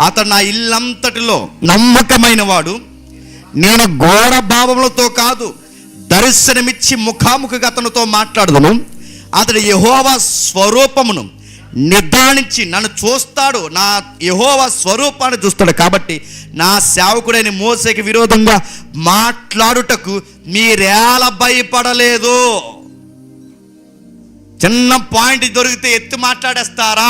అతడు నా ఇల్లంతటిలో నమ్మకమైన వాడు, నేను ఘోర భావములతో కాదు దర్శనమిచ్చి ముఖాముఖిగా అతనితో మాట్లాడదును. అతడు యెహోవా స్వరూపమును నిర్ధారించి నన్ను చూస్తాడు, నా యెహోవా స్వరూపాన్ని చూస్తాడు. కాబట్టి నా సేవకుడైన మోసేకి విరోధంగా మాట్లాడుటకు మీరేలా భయపడలేదు? చిన్న పాయింట్ దొరికితే ఎత్తి మాట్లాడేస్తారా?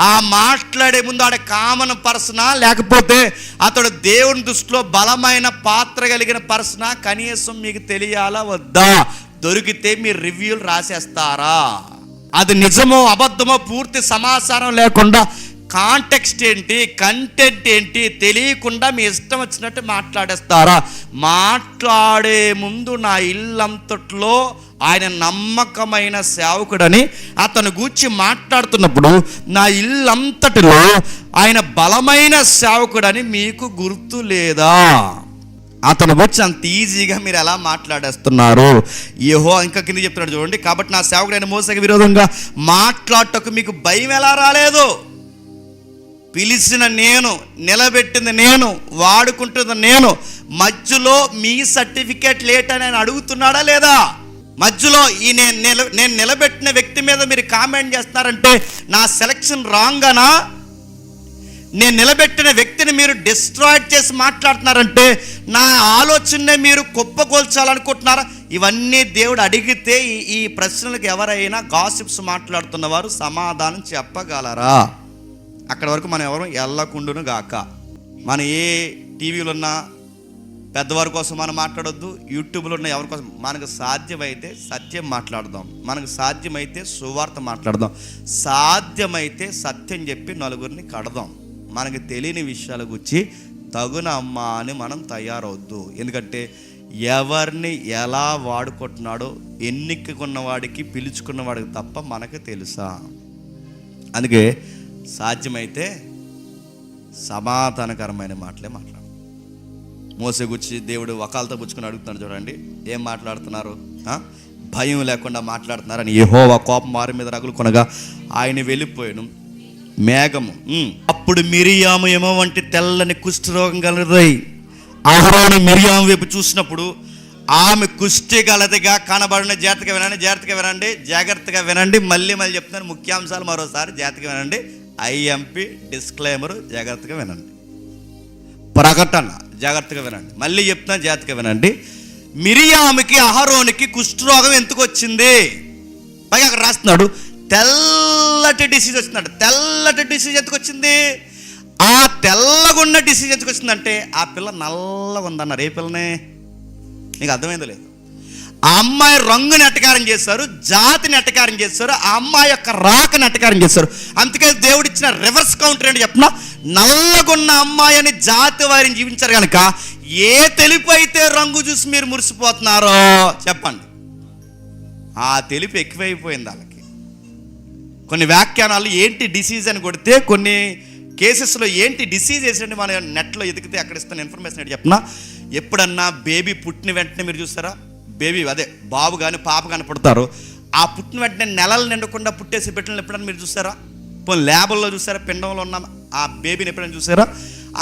ఆ మాట్లాడే ముందు ఆడ కామన్ పర్సనా, లేకపోతే అతడు దేవుని దృష్టిలో బలమైన పాత్ర కలిగిన పర్సనా కనీసం మీకు తెలియాలా వద్దా? దొరికితే మీరు రివ్యూలు రాసేస్తారా? అది నిజమో అబద్ధమో పూర్తి సమాచారం లేకుండా కాంటెక్స్ట్ ఏంటి, కంటెంట్ ఏంటి తెలియకుండా మీ ఇష్టం వచ్చినట్టు మాట్లాడేస్తారా? మాట్లాడే ముందు నా ఇల్లంతట్లో ఆయన నమ్మకమైన సేవకుడని అతను గూర్చి మాట్లాడుతున్నప్పుడు నా ఇల్లంతటిలో ఆయన బలమైన సేవకుడని మీకు గుర్తు లేదా? అతను వచ్చి అంత ఈజీగా మీరు ఎలా మాట్లాడేస్తున్నారు? ఇంకా కింద చెప్తున్నాడు చూడండి, కాబట్టి నా సేవకుడైన మోసేకి విరోధంగా మాట్లాడటకు మీకు భయం ఎలా రాలేదు? పిలిచిన నేను, నిలబెట్టింది నేను, వాడుకుంటుంది నేను, మధ్యలో మీ సర్టిఫికేట్ లేట్ అని ఆయన అడుగుతున్నాడా లేదా? మధ్యలో ఈ నేను నిలబెట్టిన వ్యక్తి మీద మీరు కామెంట్ చేస్తున్నారంటే నా సెలక్షన్ రాంగ్ అనా? నేను నిలబెట్టిన వ్యక్తిని మీరు డిస్ట్రాయ్ చేసి మాట్లాడుతున్నారంటే నా ఆలోచననే మీరు కుప్పగోల్చాలనుకుంటున్నారా? ఇవన్నీ దేవుడు అడిగితే ఈ ప్రశ్నలకు ఎవరైనా గాసిప్స్ మాట్లాడుతున్న వారు సమాధానం చెప్పగలరా? అక్కడ వరకు మనం ఎవరు వెళ్ళకుండును గాక. మనం ఏ టీవీలో ఉన్న పెద్దవారి కోసం మనం మాట్లాడొద్దు, యూట్యూబ్లో ఉన్న ఎవరి కోసం. మనకు సాధ్యమైతే సత్యం మాట్లాడదాం, మనకు సాధ్యమైతే సువార్త మాట్లాడదాం, సాధ్యమైతే సత్యం చెప్పి నలుగురిని కడదాం. మనకు తెలియని విషయాల గురించి తగున అమ్మా అని మనం తయారవద్దు. ఎందుకంటే ఎవరిని ఎలా వాడుకుంటున్నాడో ఎన్నికకున్న వాడికి పిలుచుకున్న వాడికి తప్ప మనకు తెలుసా? అందుకే సాధ్యమైతే సమాధానకరమైన మాటలే మాట్లాడు. మోసే గుచ్చి దేవుడు వకాలతో పుచ్చుకొని అడుగుతున్నాడు చూడండి, ఏం మాట్లాడుతున్నారు? భయం లేకుండా మాట్లాడుతున్నారని. యెహోవా కోపం వారి మీద రగులు కొనగా ఆయన వెళ్ళిపోయాను మేఘము. అప్పుడు మిరియాము ఏమో వంటి తెల్లని కుష్ఠరోగం కలదై అహరోను మిరియాము వైపు చూసినప్పుడు ఆమె కుష్టి గలదిగా కనబడిన. జాగ్రత్తగా వినండి. మళ్ళీ చెప్తున్నాను ముఖ్యాంశాలు మరోసారి జాగ్రత్తగా వినండి. ఐఎంపి డిస్క్లైమర్, జాగ్రత్తగా వినండి. ప్రకటన, జాగ్రత్తగా వినండి. మళ్ళీ చెప్తున్నాను, జాగ్రత్తగా వినండి. మిరియాముకి అహరోనికి కుష్ఠరోగం ఎందుకు వచ్చింది? పైగా అక్కడ రాస్తున్నాడు తెల్లటి డిసీజ్ వచ్చిందంట. తెల్లటి డిసీజ్ ఎందుకు వచ్చింది? ఆ తెల్లగున్న డిసీజ్ ఎందుకు వచ్చిందంటే ఆ పిల్ల నల్లగా ఉందన్నారు. ఏ పిల్లనే? నీకు అర్థమైందో లేదు? ఆ అమ్మాయి రంగుని ఎట్టకారం చేశారు, జాతిని ఎట్టకారం చేశారు, ఆ అమ్మాయి యొక్క రాకని ఎట్టకారం చేశారు. అందుకే దేవుడు ఇచ్చిన రివర్స్ కౌంటర్ ఏంటి చెప్పిన, నల్లగున్న అమ్మాయి అని జాతి వారిని జీవించారు కనుక ఏ తెలుపు అయితే రంగు చూసి మీరు మురిసిపోతున్నారో చెప్పండి, ఆ తెలుపు ఎక్కువైపోయింది వాళ్ళకి. కొన్ని వ్యాఖ్యానాలు ఏంటి డిసీజ్ అని కొడితే, కొన్ని కేసెస్లో ఏంటి డిసీజ్ వేసండి మన నెట్లో ఎదిగితే అక్కడ ఇస్తున్న ఇన్ఫర్మేషన్ ఏంటి చెప్పిన, ఎప్పుడన్నా బేబీ పుట్టిన వెంటనే మీరు చూస్తారా, బేబీ అదే బాబు కానీ పాప కానీ పుడతారు, ఆ పుట్టిన వెంటనే నెలలు నిండకుండా పుట్టేసి బిడ్డలను ఎప్పుడన్నా మీరు చూసారా? పోనీ ల్యాబుల్లో చూసారా? పిండంలో ఉన్న ఆ బేబీని ఎప్పుడైనా చూసారా?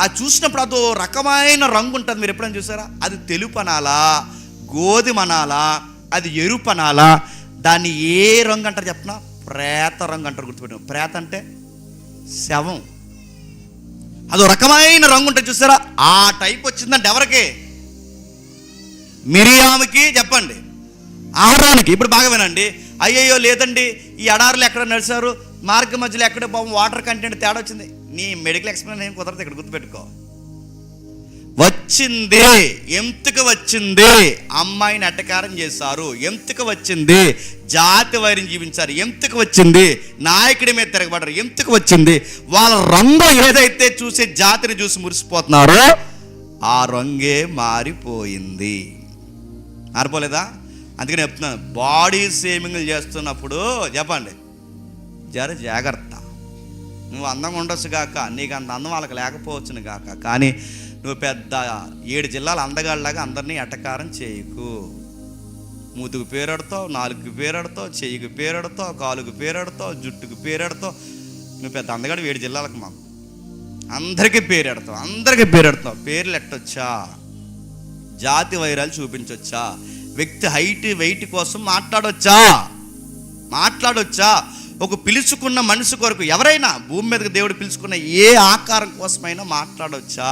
ఆ చూసినప్పుడు అదో రకమైన రంగు ఉంటుంది. మీరు ఎప్పుడైనా చూసారా? అది తెలుపు అనాలా, గోధుమ అనాలా, అది ఎరుపు అనాలా? దాన్ని ఏ రంగు అంటారు చెప్పిన? ప్రేత రంగు అంటారు. గుర్తుపెట్టు, ప్రేత అంటే శవం. అదో రకమైన రంగు ఉంటుంది చూసారా? ఆ టైప్ వచ్చిందంటే ఎవరికి? మిరియాముకి. చెప్పండి, అహరోనుకి. ఇప్పుడు బాగా వినండి. అయ్యయ్యో లేదండి, ఈ ఎడారులు ఎక్కడ నడిచారు, మార్గ మధ్యలో ఎక్కడ పాపం వాటర్ కంటెంట్ తేడా వచ్చింది. నీ మెడికల్ ఎక్స్ప్లెయిన్ ఏం కుదరదు ఇక్కడ, గుర్తుపెట్టుకో. వచ్చింది, ఎంతకు వచ్చింది, అమ్మాయిని అట్టకారం చేశారు, ఎంతకు వచ్చింది, జాతి వారిని జీవించారు, ఎంతకు వచ్చింది, నాయకుడి మీద తిరగబడ్డారు, ఎంతకు వచ్చింది. వాళ్ళ రంగు ఏదైతే చూసి జాతిని చూసి మురిసిపోతున్నారో ఆ రంగే మారిపోయింది. మారిపోలేదా? అందుకని చెప్తున్నాను, బాడీ షేమింగ్లు చేస్తున్నప్పుడు చెప్పండి జాగ్రత్త. నువ్వు అందంగా ఉండొచ్చు కాక, నీకు అంత అందం వాళ్ళకి లేకపోవచ్చును కాక, కానీ నువ్వు పెద్ద 7 జిల్లాల అందగాళ్ళలాగా అందరినీ ఎటకారం చేయకు. మూతుకు పేరెడతావు, నాలుగుకి పేరెడతావు, చెయ్యికి పేరెడతావు, కాలుకు పేరెడతావు, జుట్టుకు పేరెడతావు. నువ్వు పెద్ద అందగాడు 7 జిల్లాలకు మాకు. అందరికీ పేరెడతాం. పేర్లు ఎట్టొచ్చా, జాతి వైరాలు చూపించొచ్చా, వ్యక్తి హైట్ వెయిట్ కోసం మాట్లాడొచ్చా, ఒక పిలుచుకున్న మనిషి కొరకు ఎవరైనా భూమి మీదకి దేవుడు పిలుచుకున్న ఏ ఆకారం కోసమైనా మాట్లాడొచ్చా?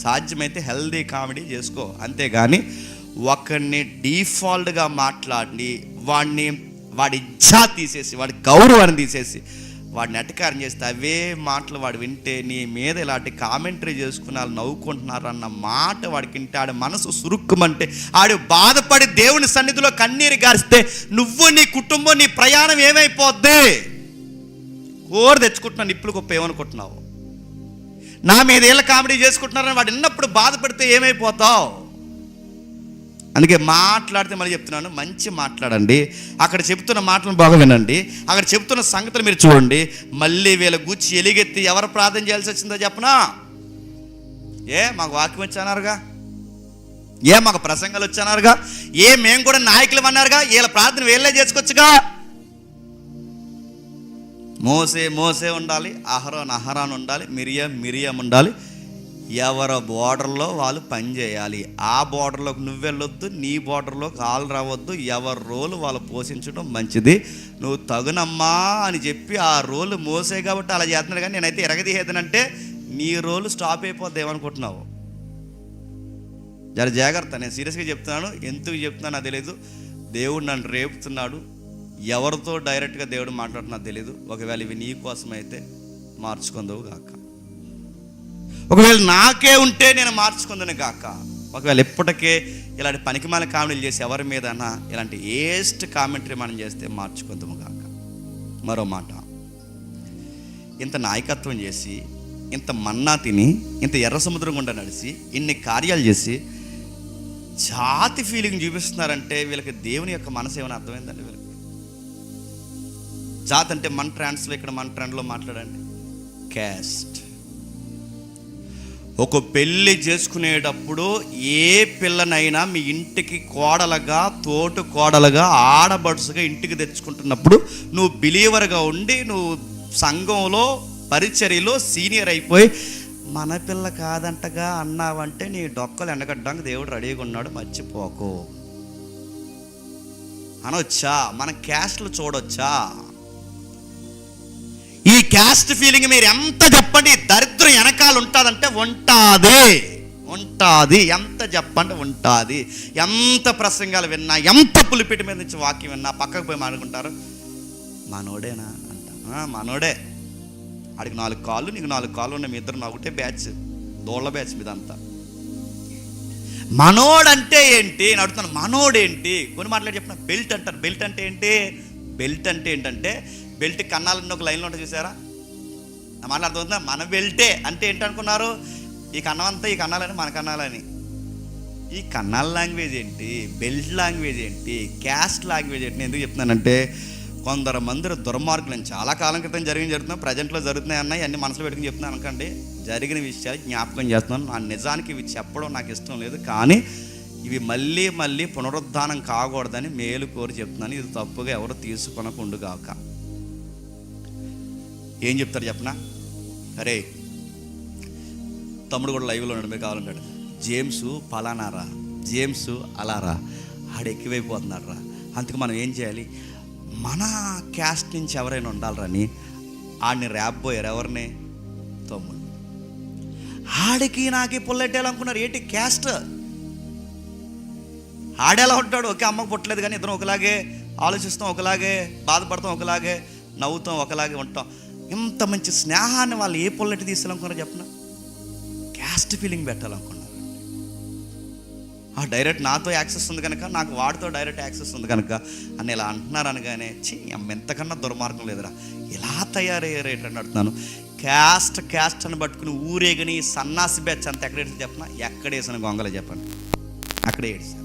సాధ్యమైతే హెల్దీ కామెడీ చేసుకో, అంతేగాని ఒకరిని డిఫాల్ట్గా మాట్లాడి వాడి ఇచ్చా తీసేసి, వాడి గౌరవాన్ని తీసేసి, వాడిని ఎటకారం చేస్తే అవే మాటలు వాడు వింటే నీ మీద ఇలాంటి కామెంటరీ చేసుకుని వాళ్ళు నవ్వుకుంటున్నారు అన్న మాట వాడికి వింటే ఆడి మనసు సురుక్కుమంటే, ఆడు బాధపడి దేవుని సన్నిధిలో కన్నీరు గారిస్తే నువ్వు, నీ కుటుంబం, నీ ప్రయాణం ఏమైపోద్ది? కోరు తెచ్చుకుంటున్నావు, నిప్పులు గొప్ప ఏమనుకుంటున్నావు? నా మీద ఏళ్ళ కామెడీ చేసుకుంటున్నారని వాడు విన్నప్పుడు బాధపడితే ఏమైపోతావు? అందుకే మాట్లాడితే మళ్ళీ చెప్తున్నాను, మంచి మాట్లాడండి. అక్కడ చెప్తున్న మాటలను బాగా వినండి, అక్కడ చెప్తున్న సంగతులు మీరు చూడండి. మళ్ళీ వీళ్ళ గూర్చి ఎలుగెత్తి ఎవరు ప్రార్థన చేయాల్సి వచ్చిందో చెప్పనా? మాకు వాక్యం వచ్చానారుగా, మాకు ప్రసంగాలు వచ్చానారుగా, మేము కూడా నాయకులు అన్నారుగా, వీళ్ళ ప్రార్థన వీళ్ళే చేసుకోవచ్చుగా. మోసే ఉండాలి, అహరాన్ ఉండాలి, మిరియం ఉండాలి. ఎవరి బోర్డర్లో వాళ్ళు పని చేయాలి. ఆ బోర్డర్లోకి నువ్వు వెళ్ళొద్దు, నీ బోర్డర్లోకి వాళ్ళు రావద్దు. ఎవరి రోలు వాళ్ళు పోషించడం మంచిది. నువ్వు తగునమ్మా అని చెప్పి ఆ రోలు మోసే కాబట్టి అలా చేస్తున్నాడు. కానీ నేనైతే ఎరగదీసేదనంటే నీ రోలు స్టాప్ అయిపోద్ది ఏమనుకుంటున్నావు? జర జాగ్రత్త. నేను సీరియస్గా చెప్తున్నాను. ఎందుకు చెప్తున్నానో తెలియదు. దేవుడు నన్ను రేపుతున్నాడు. ఎవరితో డైరెక్ట్గా దేవుడు మాట్లాడుతున్నా తెలియదు. ఒకవేళ ఇవి నీ కోసమైతే మార్చుకుందావు గాక, ఒకవేళ నాకే ఉంటే నేను మార్చుకుందును గాక, ఒకవేళ ఎప్పటికే ఇలాంటి పనికిమాల కామెంటరీలు చేసి ఎవరి మీదన్నా ఇలాంటి ఏస్ట్ కామెంటరీ మనం చేస్తే మార్చుకుందాము గాక. మరో మాట, ఇంత నాయకత్వం చేసి, ఇంత మన్నా తిని, ఇంత ఎర్ర సముద్రం గుండా నడిచి, ఇన్ని కార్యాలు చేసి జాతి ఫీలింగ్ చూపిస్తున్నారంటే వీళ్ళకి దేవుని యొక్క మనసు ఏమైనా అర్థమైందండి? వీళ్ళకి జాతి అంటే మన ట్రాన్స్లో, ఇక్కడ మన ట్రెండ్లో మాట్లాడండి, క్యాస్ట్. ఒక పెళ్ళి చేసుకునేటప్పుడు ఏ పిల్లనైనా మీ ఇంటికి కోడలుగా, తోటు కోడలుగా, ఆడబడుసుగా ఇంటికి తెచ్చుకుంటున్నప్పుడు నువ్వు బిలీవర్గా ఉండి, నువ్వు సంఘంలో పరిచర్యలో సీనియర్ అయిపోయి మన పిల్ల కాదంటగా అన్నావంటే నీ డొక్కలు ఎండగడ్డానికి దేవుడు రెడీగా ఉన్నాడు, మర్చిపోకు అనొచ్చా? మన క్యాస్ట్లు చూడొచ్చా? ఈ క్యాస్ట్ ఫీలింగ్ మీరు ఎంత చెప్పండి, దరిద్రం వెనకాల ఉంటుందంటే ఉంటుంది. ఎంత చెప్పండి ఉంటుంది. ఎంత ప్రసంగాలు విన్నా, ఎంత పులిపిటి మీద నుంచి వాక్యం విన్నా పక్కకు పోయి మాట్లాడుకుంటారు, మనోడేనా అంట. మనోడే, ఆడికి 4 కాళ్ళు, నీకు 4 కాళ్ళు ఉన్నాయి, మీ ఇద్దరు ఒకటే బ్యాచ్, దోళ్ళ బ్యాచ్ మీదంతా. మనోడంటే ఏంటి అని అడుగుతాను. మనోడేంటి? కొన్ని మాట్లాడి చెప్పిన బెల్ట్ అంటారు. బెల్ట్ అంటే ఏంటి? బెల్ట్ అంటే ఏంటంటే బెల్ట్ కన్నాలన్నీ ఒక లైన్లో ఉంటుంది చూసారా? నా మాటలు అర్థమవుతుందా? మన బెల్టే అంటే ఏంటనుకున్నారు? ఈ కన్నం అంతా ఈ కన్నాలని, మన కన్నాలని. ఈ కన్నాల లాంగ్వేజ్ ఏంటి? బెల్ట్ లాంగ్వేజ్ ఏంటి? క్యాస్ట్ లాంగ్వేజ్ ఏంటి? నేను ఎందుకు చెప్తున్నానంటే కొందరు మంది దుర్మార్గులు, నేను చాలా కాలం క్రితం జరుగుతున్నాయి, ప్రజెంట్లో జరుగుతున్నాయి అన్నాయి, అన్ని మనసులో పెట్టుకుని చెప్తున్నాను అనుకోండి. జరిగిన విషయాలు జ్ఞాపకం చేస్తున్నాను. నా నిజానికి ఇవి చెప్పడం నాకు ఇష్టం లేదు, కానీ ఇవి మళ్ళీ పునరుద్ధానం కాకూడదని మేలు కోరి చెప్తున్నాను. ఇది తప్పుగా ఎవరు తీసుకొనకుండు గాక. ఏం చెప్తారు చెప్పనా? అరే తమ్ముడు కూడా లైవ్లో ఉన్నాడు, మీరు కావాలంటాడు, జేమ్స్ పలానారా, జేమ్స్ అలారా, ఆడు ఎక్కువైపోతున్నాడు రా, అందుకు మనం ఏం చేయాలి, మన క్యాస్ట్ నుంచి ఎవరైనా ఉండాలరని ఆడిని ర్యాప్ పోయారు. ఎవరిని? తమ్ముడు. ఆడికి నాకి పుల్లెట్టేయాలనుకున్నారు. ఏంటి క్యాస్ట్? ఆడేలా ఉంటాడు, ఒకే అమ్మకు పుట్టలేదు కానీ ఇద్దరం ఒకలాగే ఆలోచిస్తాం, ఒకలాగే బాధపడతాం, ఒకలాగే నవ్వుతాం, ఒకలాగే ఉంటాం. ఇంత మంచి స్నేహాన్ని వాళ్ళు ఏ పొల్లెట్టి తీసుకోవాలనుకున్నారు చెప్పిన? క్యాస్ట్ ఫీలింగ్ పెట్టాలనుకున్నారు. డైరెక్ట్ నాతో యాక్సెస్ ఉంది కనుక, నాకు వాడితో డైరెక్ట్ యాక్సెస్ ఉంది కనుక అని ఇలా అంటున్నారు అనగానే ఎంతకన్నా దుర్మార్గం లేదురా, ఇలా తయారయ్యారేటని అడుగుతున్నాను. క్యాస్ట్ అని పట్టుకుని ఊరేగని సన్నాసి బ్యాచ్ అంత ఎక్కడ ఏడిసి చెప్పిన? ఎక్కడ వేసిన గొంగలో చెప్పండి, అక్కడే ఏడిసాను.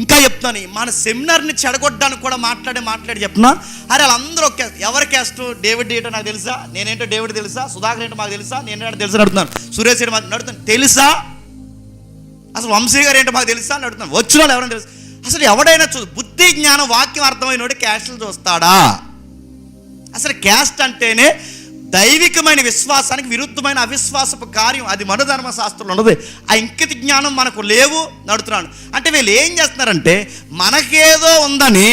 ఇంకా చెప్తాను, మన సెమినార్ని చెడగొట్టడానికి కూడా మాట్లాడి చెప్తున్నా. అరే వాళ్ళందరూ ఎవరి క్యాస్ట్? డేవిడ్ ఏంటో నాకు తెలుసా, నేనేంటో డేవిడ్ తెలుసా, సుధాకర్ ఏంటో మాకు తెలుసా, నేనేంటో తెలుసా అడుగుతున్నాను, సురేష్ ఏంటో మాకు నడుతున్నాను తెలుసా, అసలు వంశీ గారు ఏంటో మాకు తెలుసా అని అడుగుతున్నాను. వచ్చిన వాళ్ళు ఎవరైనా తెలుసు? అసలు ఎవడైనా బుద్ధి జ్ఞానం వాక్యం అర్థమైనోడు క్యాస్ట్లు చూస్తాడా? అసలు క్యాస్ట్ అంటేనే దైవికమైన విశ్వాసానికి విరుద్ధమైన అవిశ్వాసపు కార్యం అది మనోధర్మశాస్త్రంలో ఉన్నది. ఆ ఇంకిత జ్ఞానం మనకు లేవు నడుతున్నాను అంటే వీళ్ళు ఏం చేస్తున్నారంటే మనకేదో ఉందని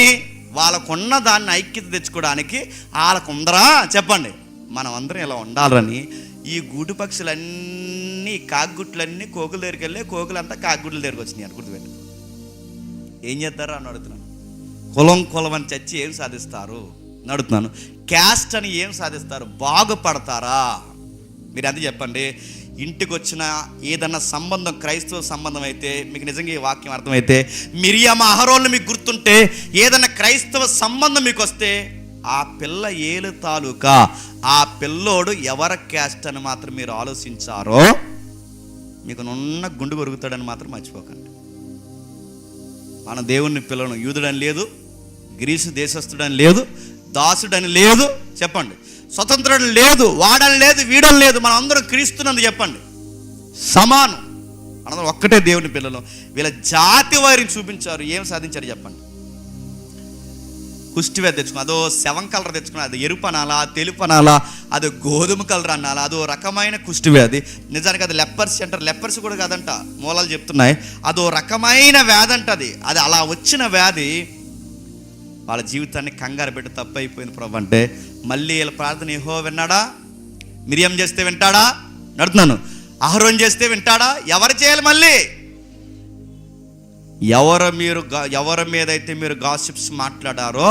వాళ్ళకున్న దాన్ని ఐక్యత తెచ్చుకోవడానికి వాళ్ళకు ఉందరా చెప్పండి మనం అందరం ఇలా ఉండాలని ఈ గూడు పక్షులన్నీ కాకుగుట్లన్నీ కోకుల దగ్గరికి వెళ్ళి కోకులంతా కాకుగుడ్ల దగ్గరికి వచ్చినాయి అని గుర్తుపెట్టి ఏం చేస్తారా అని అడుగుతున్నాను. కులం అని చచ్చి ఏం సాధిస్తారు నడుతున్నాను. క్యాస్ట్ అని ఏం సాధిస్తారు? బాగుపడతారా? మీరు అది చెప్పండి. ఇంటికి వచ్చిన ఏదన్నా సంబంధం క్రైస్తవ సంబంధం అయితే మీకు నిజంగా ఈ వాక్యం అర్థమైతే మిరియామ అహరోన్లు మీకు గుర్తుంటే ఏదన్నా క్రైస్తవ సంబంధం మీకు వస్తే ఆ పిల్ల ఏలు తాలూకా ఆ పిల్లోడు ఎవరి క్యాస్ట్ అని మాత్రం మీరు ఆలోచించారో మీకు నున్న గుండు కొరుకుతాడని మాత్రం మర్చిపోకండి. మన దేవుణ్ణి పిల్లను యూదుడని లేదు, గ్రీసు దేశస్థుడని లేదు, దాసుడని లేదు చెప్పండి, స్వతంత్రుడు లేదు, వాడని లేదు, వీడని లేదు, మనం అందరం క్రీస్తునందు చెప్పండి సమానం. మనందరం ఒక్కటే దేవుని పిల్లలు. వీళ్ళ జాతి వారిని చూపించారు, ఏం సాధించారు చెప్పండి? కుష్టి వ్యాధి తెచ్చుకుని అదో సెవం కలర్ తెచ్చుకుని అది ఎరుపు అనాలా, తెలుపు అనాలా, అదో గోధుమ కలర్ అనాలా, అదో రకమైన కుష్టి వ్యాధి. నిజానికి అది లెప్పర్స్ అంటారు. లెప్పర్స్ కూడా కాదంట, మూలాలు చెప్తున్నాయి. అదో రకమైన వ్యాధి అంటది. అది అలా వచ్చిన వ్యాధి వాళ్ళ జీవితాన్ని కంగారు పెట్టి తప్పు అయిపోయింది ప్రభు అంటే మళ్ళీ వీళ్ళ ప్రార్థన యెహోవా విన్నాడా? మిరియం చేస్తే వింటాడా? నడుతున్నాను. అహరోన్ చేస్తే వింటాడా? ఎవరు చేయాలి? మళ్ళీ ఎవరి మీదైతే మీరు గాసిప్స్ మాట్లాడారో,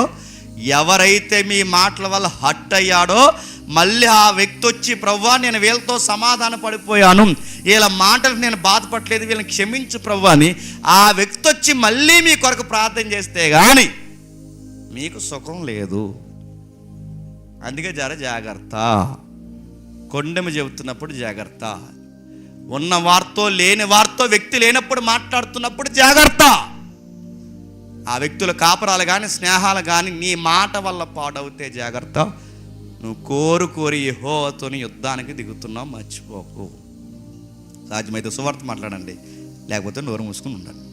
ఎవరైతే మీ మాటల వల్ల హట్ అయ్యాడో మళ్ళీ ఆ వ్యక్తి వచ్చి ప్రభువా నేను వీళ్ళతో సమాధాన పడిపోయాను, వీళ్ళ మాటలకు నేను బాధపడలేదు, వీళ్ళని క్షమించు ప్రభు అని ఆ వ్యక్తి వచ్చి మళ్ళీ మీ కొరకు ప్రార్థన చేస్తే కానీ మీకు సుఖం లేదు. అందుకే జాగ్రత్త. కొండెము చెబుతున్నప్పుడు జాగ్రత్త. ఉన్న వారితో లేని వారితో వ్యక్తి లేనప్పుడు మాట్లాడుతున్నప్పుడు జాగ్రత్త. ఆ వ్యక్తుల కాపురాలు కానీ స్నేహాలు కానీ నీ మాట వల్ల పాడవుతే జాగ్రత్త. నువ్వు కోరి యెహోవాతోని యుద్ధానికి దిగుతున్నావు, మర్చిపోకు. సాధ్యమైతే సువార్త మాట్లాడండి, లేకపోతే నోరు మూసుకుని ఉండండి.